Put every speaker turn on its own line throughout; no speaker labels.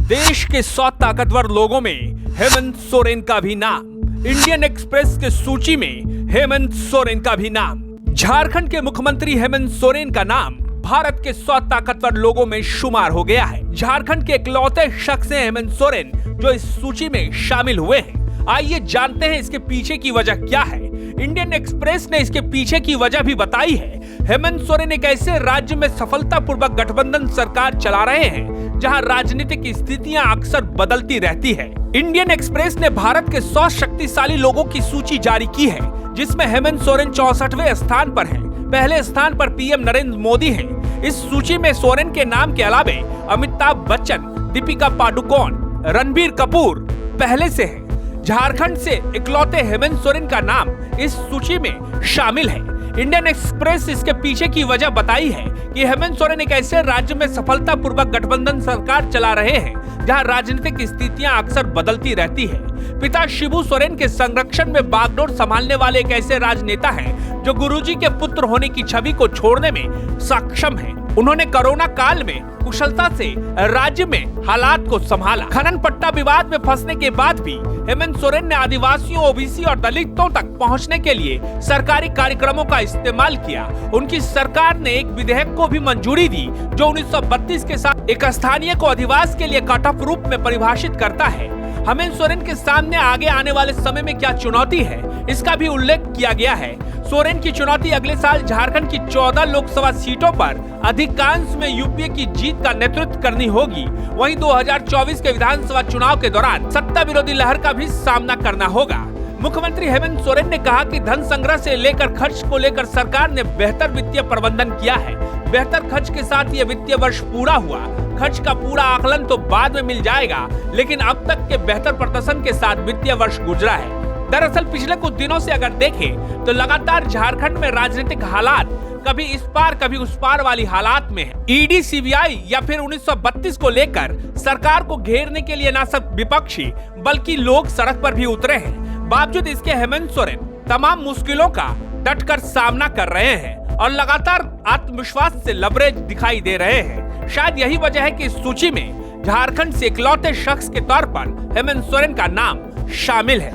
देश के 100 ताकतवर लोगों में हेमंत सोरेन का भी नाम। इंडियन एक्सप्रेस के सूची में हेमंत सोरेन का भी नाम। झारखंड के मुख्यमंत्री हेमंत सोरेन का नाम भारत के 100 ताकतवर लोगों में शुमार हो गया है। झारखंड के इकलौते शख्स हैं हेमंत सोरेन जो इस सूची में शामिल हुए हैं। आइए जानते हैं इसके पीछे की वजह क्या है। इंडियन एक्सप्रेस ने इसके पीछे की वजह भी बताई है। हेमंत सोरेन एक ऐसे राज्य में सफलतापूर्वक गठबंधन सरकार चला रहे हैं जहां राजनीतिक स्थितियां अक्सर बदलती रहती है। इंडियन एक्सप्रेस ने भारत के 100 शक्तिशाली लोगों की सूची जारी की है, जिसमें हेमंत सोरेन 64वें स्थान पर हैं। पहले स्थान पर पीएम नरेंद्र मोदी हैं। इस सूची में सोरेन के नाम के अलावे अमिताभ बच्चन, दीपिका पादुकोण, रणबीर कपूर पहले से हैं। झारखंड से इकलौते हेमंत सोरेन का नाम इस सूची में शामिल है। इंडियन एक्सप्रेस इसके पीछे की वजह बताई है कि हेमंत सोरेन एक ऐसे राज्य में सफलतापूर्वक गठबंधन सरकार चला रहे हैं जहां राजनीतिक स्थितियां अक्सर बदलती रहती है। पिता शिबू सोरेन के संरक्षण में बागडोर संभालने वाले एक ऐसे राजनेता हैं जो गुरुजी के पुत्र होने की छवि को छोड़ने में सक्षम हैं। उन्होंने कोरोना काल में कुशलता से राज्य में हालात को संभाला। खनन पट्टा विवाद में फंसने के बाद भी हेमंत सोरेन ने आदिवासियों, ओबीसी और दलितों तक पहुंचने के लिए सरकारी कार्यक्रमों का इस्तेमाल किया। उनकी सरकार ने एक विधेयक को भी मंजूरी दी जो 1932 के साथ एक स्थानीय को अधिवास के लिए कट ऑफ रूप में परिभाषित करता है। हेमंत सोरेन के सामने आगे आने वाले समय में क्या चुनौती है, इसका भी उल्लेख किया गया है। सोरेन की चुनौती अगले साल झारखंड की 14 लोकसभा सीटों पर अधिकांश में यूपीए की जीत का नेतृत्व करनी होगी। वहीं 2024 के विधानसभा चुनाव के दौरान सत्ता विरोधी लहर का भी सामना करना होगा। मुख्यमंत्री हेमंत सोरेन ने कहा कि धन संग्रह से लेकर खर्च को लेकर सरकार ने बेहतर वित्तीय प्रबंधन किया है। बेहतर खर्च के साथ ये वित्तीय वर्ष पूरा हुआ। खर्च का पूरा आकलन तो बाद में मिल जाएगा, लेकिन अब तक के बेहतर प्रदर्शन के साथ वित्तीय वर्ष गुजरा है। दरअसल पिछले कुछ दिनों से अगर देखें तो लगातार झारखंड में राजनीतिक हालात कभी इस पार कभी उस पार वाली हालात में है। ईडी, सीबीआई या फिर 1932 को लेकर सरकार को घेरने के लिए न सिर्फ विपक्षी बल्कि लोग सड़क पर भी उतरे हैं। बावजूद इसके हेमंत सोरेन तमाम मुश्किलों का डटकर सामना कर रहे हैं और लगातार आत्मविश्वास से लबरेज दिखाई दे रहे हैं। शायद यही वजह है कि इस सूची में झारखंड से इकलौते शख्स के तौर पर हेमंत सोरेन का नाम शामिल है।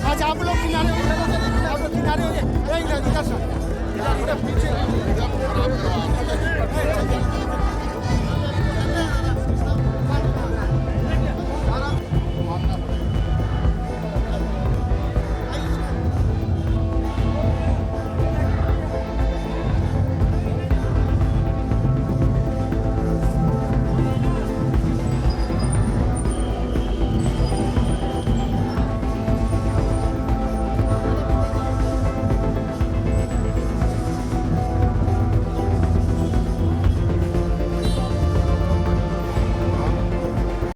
आज आप लोग किनारे हो गए,